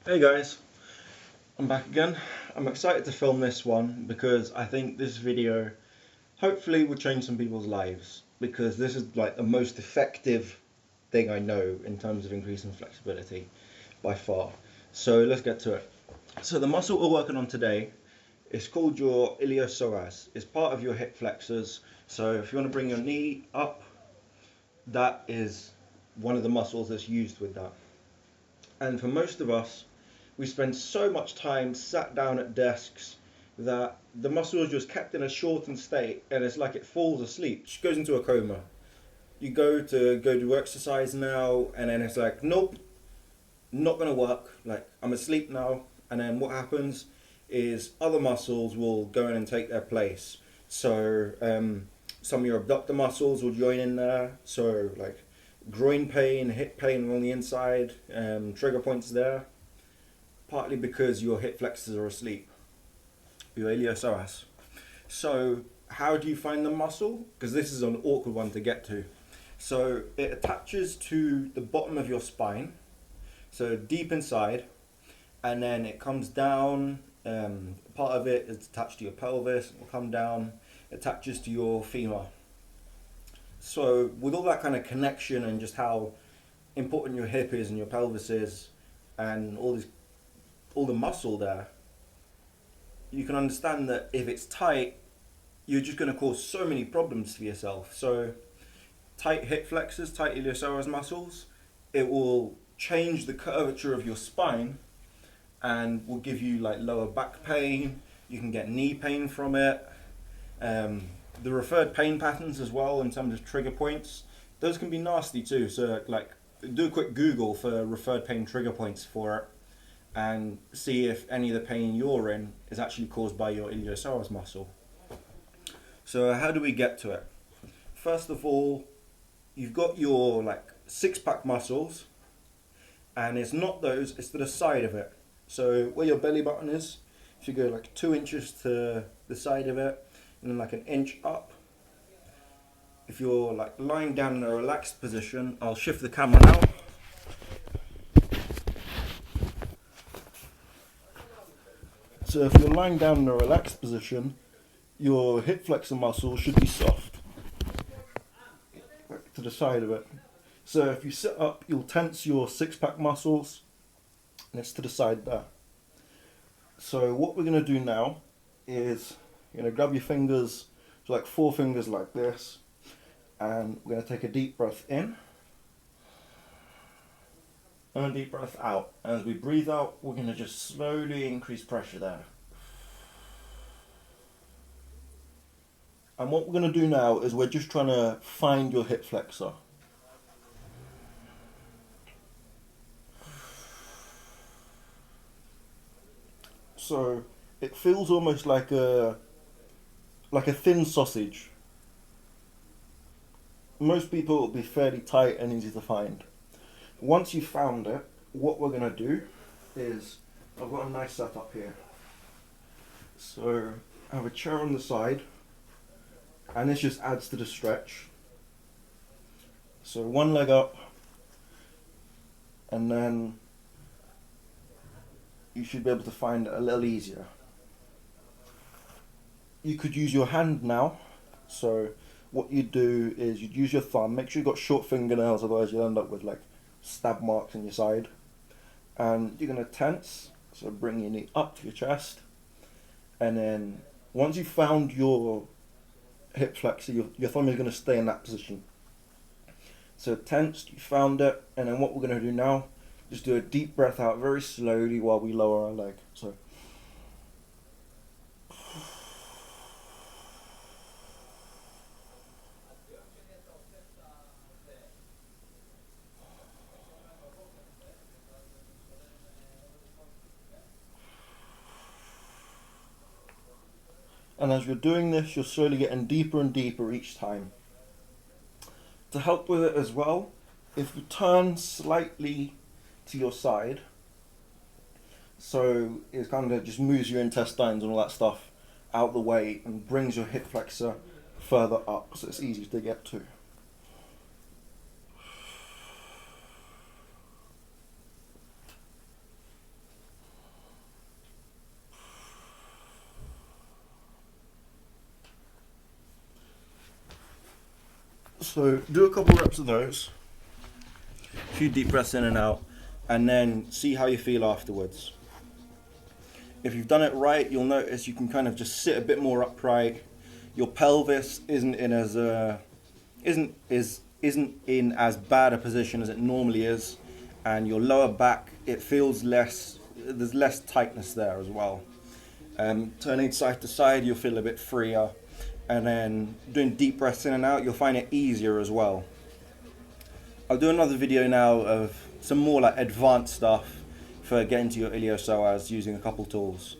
Hey guys, I'm back again. I'm excited to film this one because I think this video hopefully will change some people's lives because this is like the most effective thing I know in terms of increasing flexibility by far. So let's get to it. So the muscle we're working on today is called your iliopsoas. It's part of your hip flexors. So if you want to bring your knee up, that is one of the muscles that's used with that. And for most of us, we spend so much time sat down at desks that the muscle is just kept in a shortened state and it's like it falls asleep. It just goes into a coma. You go do exercise now and then it's like, nope, not gonna work. Like I'm asleep now. And then what happens is other muscles will go in and take their place. So some of your abductor muscles will join in there. So like groin pain, hip pain on the inside, trigger points there. Partly because your hip flexors are asleep, your iliopsoas. So how do you find the muscle? Because this is an awkward one to get to. So it attaches to the bottom of your spine, so deep inside, and then it comes down. Part of it is attached to your pelvis. It will come down, attaches to your femur. So with all that kind of connection and just how important your hip is and your pelvis is, and all the muscle there, you can understand that if it's tight, you're just going to cause so many problems for yourself. So tight hip flexors, tight iliopsoas muscles, it will change the curvature of your spine and will give you like lower back pain. You can get knee pain from it. The referred pain patterns as well in terms of trigger points, those can be nasty too. So like do a quick Google for referred pain trigger points for it and see if any of the pain you're in is actually caused by your iliopsoas muscle. So how do we get to it? First of all, you've got your like six-pack muscles, and it's not those, it's to the side of it. So where your belly button is, if you go like 2 inches to the side of it, and then like an inch up. If you're like lying down in a relaxed position, I'll shift the camera now. So if you're lying down in a relaxed position, your hip flexor muscle should be soft to the side of it. So if you sit up, you'll tense your six-pack muscles, and it's to the side there. So what we're going to do now is you're going to grab your fingers, so like 4 fingers like this, and we're going to take a deep breath in and a deep breath out. And as we breathe out, we're going to just slowly increase pressure there. And what we're going to do now is we're just trying to find your hip flexor. So it feels almost like a thin sausage. Most people will be fairly tight and easy to find. Once you've found it, what we're going to do is, I've got a nice setup here. So I have a chair on the side, and this just adds to the stretch. So one leg up, and then you should be able to find it a little easier. You could use your hand now. So what you do is you'd use your thumb, make sure you've got short fingernails, otherwise you'll end up with like stab marks in your side. And you're going to tense, so bring your knee up to your chest, and then once you've found your hip flexor, your thumb is going to stay in that position. So tensed, you found it, and then what we're going to do now, just do a deep breath out very slowly while we lower our leg. So and as you're doing this, you're slowly getting deeper and deeper each time. To help with it as well, if you turn slightly to your side, so it kind of just moves your intestines and all that stuff out of the way and brings your hip flexor further up, so it's easy to get to. So do a couple reps of those, a few deep breaths in and out, and then see how you feel afterwards. If you've done it right, you'll notice you can kind of just sit a bit more upright. Your pelvis isn't in as bad a position as it normally is, and your lower back, it feels less. There's less tightness there as well. Turning side to side, you'll feel a bit freer, and then doing deep breaths in and out, you'll find it easier as well. I'll do another video now of some more like advanced stuff for getting to your iliopsoas using a couple tools.